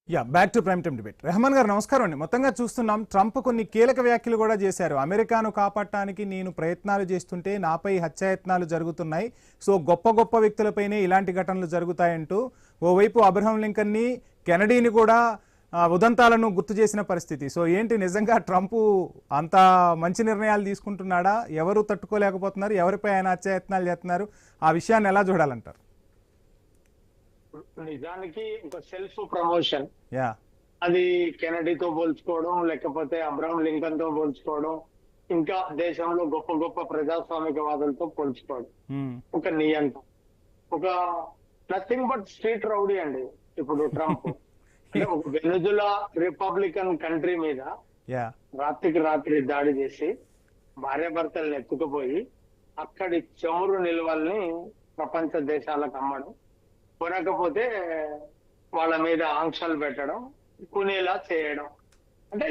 Back to prime time debate. Rahman గారు నమస్కారం అండి. మొత్తంగా చూస్తున్నాం, ట్రంప్ కొన్ని కీలక వ్యాఖ్యలు కూడా చేశారు. అమెరికాను కాపాడటానికి నేను ప్రయత్నాలు చేస్తుంటే నాపై హత్యాయత్నాలు జరుగుతున్నాయి, సో గొప్ప గొప్ప వ్యక్తులపైనే ఇలాంటి ఘటనలు జరుగుతాయంటూ ఓవైపు అబ్రహం లింకన్ని, కెనడీని కూడా ఉదంతాలను గుర్తు చేసిన పరిస్థితి. సో ఏంటి, నిజంగా ట్రంప్ అంత మంచి నిర్ణయాలు తీసుకుంటున్నాడా? ఎవరు తట్టుకోలేకపోతున్నారు? ఎవరిపై ఆయన హత్యాయత్నాలు చేస్తున్నారు? ఆ విషయాన్ని ఎలా చూడాలంటారు? నిజానికి ఒక సెల్ఫ్ ప్రమోషన్. యా అది కెనడీతో పోల్చుకోవడం, లేకపోతే అబ్రహం లింకన్ తో పోల్చుకోవడం, ఇంకా దేశంలో గొప్ప గొప్ప ప్రజాస్వామికవాదులతో పోల్చుకోవడం. ఒక నియంత ఒక నథింగ్ బట్ స్ట్రీట్ రౌడీ అండి ఇప్పుడు ట్రంప్. అంటే ఒక వెనుజులా రిపబ్లికన్ కంట్రీ మీద రాత్రికి రాత్రి దాడి చేసి భార్యాభర్తలను ఎత్తుకుపోయి అక్కడి చమురు నిల్వల్ని ప్రపంచ దేశాలకు అమ్మడం, కొనకపోతే వాళ్ళ మీద ఆంక్షలు పెట్టడం, కొనేలా చేయడం. అంటే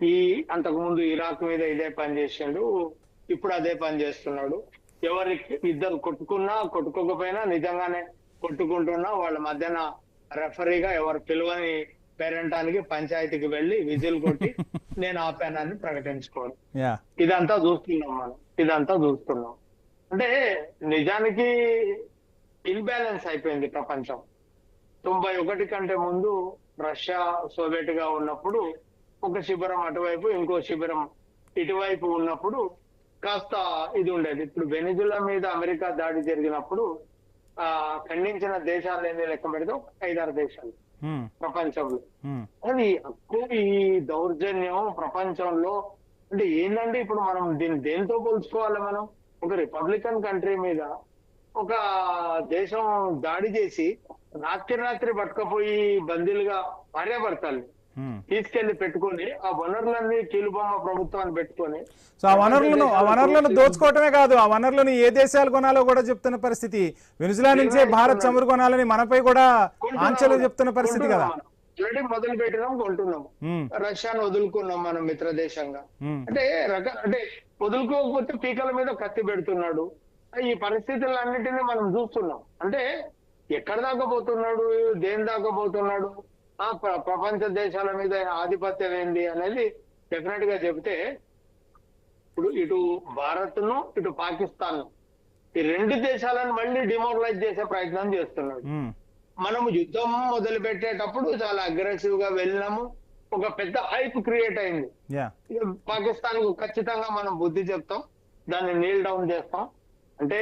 ఈ అంతకు ముందు ఇరాక్ మీద ఇదే పని చేసిండు, ఇప్పుడు అదే పని చేస్తున్నాడు. ఎవరికి ఇద్దరు కొట్టుకున్నా కొట్టుకోకపోయినా నిజంగానే కొట్టుకుంటున్నా వాళ్ళ మధ్యన రెఫరీగా ఎవరు పిలువని పేరెంటానికి పంచాయతీకి వెళ్లి విజిల్ కొట్టి నేను ఆపానని ప్రకటించుకోవడం. ఇదంతా చూస్తున్నాం. అంటే నిజానికి ఇన్బ్యాలెన్స్ అయిపోయింది ప్రపంచం. 91 కంటే ముందు రష్యా సోవియట్ గా ఉన్నప్పుడు ఒక శిబిరం అటువైపు, ఇంకో శిబిరం ఇటువైపు ఉన్నప్పుడు కాస్త ఇది ఉండేది. ఇప్పుడు వెనిజులా మీద అమెరికా దాడి జరిగినప్పుడు ఖండించిన దేశాలు ఎన్ని లెక్క పెడితే 5-6 దేశాలు ప్రపంచంలో. అది ఈ దౌర్జన్యం ప్రపంచంలో అంటే ఏంటంటే ఇప్పుడు మనం దీన్ని దేంతో పోల్చుకోవాలి? మనం ఒక రిపబ్లికన్ కంట్రీ మీద ఒక దేశం దాడి చేసి రాత్రి పట్టుకపోయి బందీలుగా భార్యాభర్తల్ని తీసుకెళ్లి పెట్టుకొని ఆ వనరులన్నీ కీలుబొమ్మ ప్రభుత్వాన్ని పెట్టుకొని, సో ఆ వనరులను దోచుకోవటమే కాదు, ఆ వనరులను ఏ దేశాలు కొనాలో కూడా చెప్తున్న పరిస్థితి. వెనిజులా నుంచే భారత్ చమురు కొనాలని మనపై కూడా ఆంక్షలు చెప్తున్న పరిస్థితి కదా. ఆల్రెడీ మొదలు పెట్టినాం, కొంటున్నాం. రష్యాను వదులుకున్నాం మనం మిత్ర దేశంగా. అంటే అంటే వదులుకోకపోతే పీకల మీద కత్తి పెడుతున్నాడు. ఈ పరిస్థితులన్నిటినీ మనం చూస్తున్నాం. అంటే ఎక్కడ దాకా పోతున్నాడు, దేని దాకా పోతున్నాడు, ప్రపంచ దేశాల మీద ఆధిపత్యం ఏంది అనేది డెఫినెట్ గా చెబితే, ఇప్పుడు ఇటు భారత్ ను ఇటు పాకిస్తాన్ ఈ రెండు దేశాలను మళ్ళీ డిమోరలైజ్ చేసే ప్రయత్నం చేస్తున్నాడు. మనము యుద్ధం మొదలు పెట్టేటప్పుడు చాలా అగ్రెసివ్ గా వెళ్ళినాము, ఒక పెద్ద హైప్ క్రియేట్ అయింది. పాకిస్తాన్ కు ఖచ్చితంగా మనం బుద్ధి చెప్తాం, దాన్ని నీల్ డౌన్ చేస్తాం. అంటే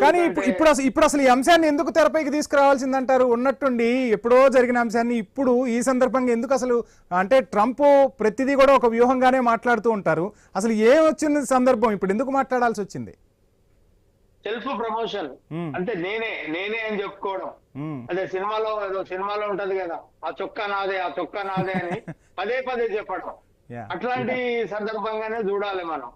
కానీ ఇప్పుడు అసలు ఈ అంశాన్ని ఎందుకు తెరపైకి తీసుకురావాల్సిందంటారు? ఉన్నట్టుండి ఎప్పుడో జరిగిన అంశాన్ని ఇప్పుడు ఈ సందర్భంగా ఎందుకు అసలు, అంటే ట్రంప్ ప్రతిదీ కూడా ఒక వ్యూహంగానే మాట్లాడుతూ ఉంటారు, అసలు ఏం వచ్చింది సందర్భం, ఇప్పుడు ఎందుకు మాట్లాడాల్సి వచ్చింది? Self promotion. అంటే నేనే అని చెప్పుకోవడం. అదే సినిమాలో ఉంటది కదా, ఆ చొక్కా నాదే అని పదే చెప్పడం. అట్లాంటి సందర్భంగానే చూడాలి మనం.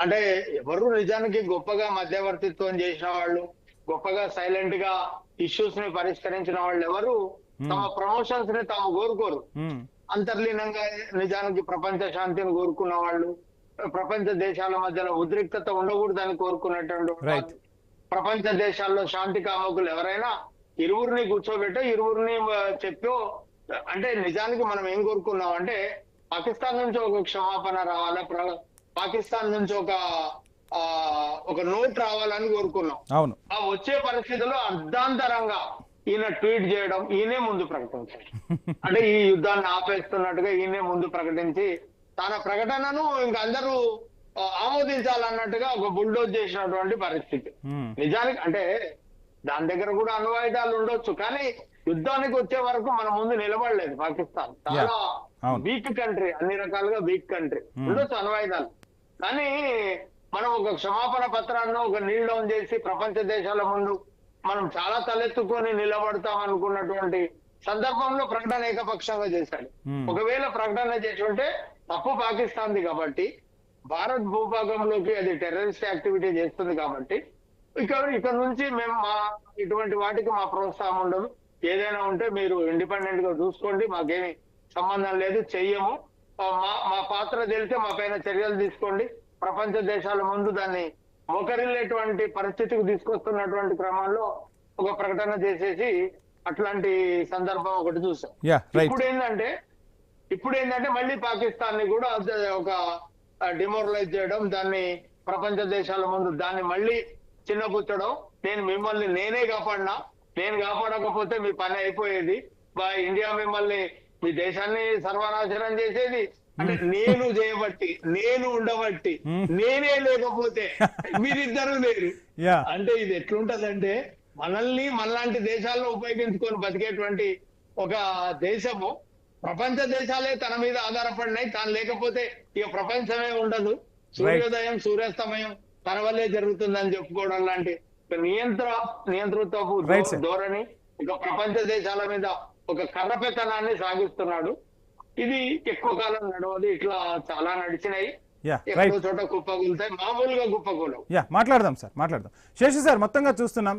అంటే ఎవరు నిజానికి గొప్పగా మధ్యవర్తిత్వం చేసిన వాళ్ళు, గొప్పగా సైలెంట్ గా ఇష్యూస్ ని పరిష్కరించిన వాళ్ళు ఎవరు తమ ప్రమోషన్స్ ని తాము కోరుకోరు. అంతర్లీనంగా నిజానికి ప్రపంచ శాంతిని కోరుకున్న వాళ్ళు, ప్రపంచ దేశాల మధ్యలో ఉద్రిక్తత ఉండకూడదని కోరుకున్నటువంటి ప్రపంచ దేశాల్లో శాంతి కామకులు ఎవరైనా ఇరువురిని కూర్చోబెట్టో, ఇరువురిని చెప్పో, అంటే నిజానికి మనం ఏం కోరుకున్నాం అంటే పాకిస్తాన్ నుంచి ఒక క్షమాపణ రావాలా, పాకిస్తాన్ నుంచి ఒక నోట్ రావాలని కోరుకున్నాం. అవును, ఆ వచ్చే పరిస్థితుల్లో అర్ధాంతరంగా ఈయన ట్వీట్ చేయడం, ఈయనే ముందు ప్రకటించాడు. అంటే ఈ యుద్ధాన్ని ఆపేస్తున్నట్టుగా ఈయనే ముందు ప్రకటించి తన ప్రకటనను ఇంక అందరూ ఆమోదించాలన్నట్టుగా ఒక బుల్డోజ్ చేసినటువంటి పరిస్థితి. నిజానికి అంటే దాని దగ్గర కూడా అణ్వాయుధాలు ఉండొచ్చు, కానీ యుద్ధానికి వచ్చే వరకు మన ముందు నిలబడలేదు పాకిస్తాన్. చాలా వీక్ కంట్రీ, అన్ని రకాలుగా వీక్ కంట్రీ. ఉండొచ్చు అణ్వాయుధాలు, కానీ మనం ఒక క్షమాపణ పత్రాన్ని ఒక నీల్ డౌన్ చేసి ప్రపంచ దేశాల ముందు మనం చాలా తలెత్తుకొని నిలబడతాం అనుకున్నటువంటి సందర్భంలో ప్రకటన ఏకపక్షంగా చేశాడు. ఒకవేళ ప్రకటన చేసి ఉంటే తప్పు పాకిస్తాన్ది కాబట్టి, భారత్ భూభాగంలోకి అది టెర్రరిస్ట్ యాక్టివిటీ చేస్తుంది కాబట్టి ఇక్కడ నుంచి మేము ఇటువంటి వాటికి మా ప్రోత్సాహం ఉండదు. ఏదైనా ఉంటే మీరు ఇండిపెండెంట్ గా చూసుకోండి, మాకేమి సంబంధం లేదు, చెయ్యము. మా పాత్ర తెలిస్తే మా పైన చర్యలు తీసుకోండి. ప్రపంచ దేశాల ముందు దాన్ని మోకరిల్లేటువంటి పరిస్థితికి తీసుకొస్తున్నటువంటి క్రమంలో ఒక ప్రకటన చేసేసి అట్లాంటి సందర్భం ఒకటి చూసాం. Yeah right. ఇప్పుడు ఏంటంటే మళ్ళీ పాకిస్తాన్ ని కూడా ఒక డిమోరలైజ్ చేయడం, దాన్ని ప్రపంచ దేశాల ముందు దాన్ని మళ్ళీ చిన్నపుచ్చడం. మిమ్మల్ని నేనే కాపాడినా, నేను కాపాడకపోతే మీ పని అయిపోయేది, ఇండియా మిమ్మల్ని మీ దేశాన్ని సర్వనాశనం చేసేది అంటే నేను చేయబట్టి, నేను ఉండబట్టి, నేనే లేకపోతే మీరిద్దరూ లేరు. అంటే ఇది ఎట్లుంటదంటే మనలాంటి దేశాల్లో ఉపయోగించుకొని బతికేటువంటి ఒక దేశము, ప్రపంచ దేశాలే తన మీద ఆధారపడినాయి, తాను లేకపోతే ఇక ప్రపంచమే ఉండదు, సూర్యోదయం సూర్యాస్తమయం తన వల్లే జరుగుతుందని చెప్పుకోవడం లాంటి నియంతృత్వపు ధోరణి ఒక ప్రపంచ దేశాల మీద ఒక కర్రపెత్తనాన్ని సాగిస్తున్నాడు. ఇది ఎక్కువ కాలం నడవదు, ఇట్లా చాలా నడిచినాయి, ఎక్కడో చోట కుప్పకూలుతాయి, మామూలుగా కుప్పకూలవు. మాట్లాడదాం సార్, మాట్లాడదాం. శేషు సార్, మొత్తంగా చూస్తున్నాం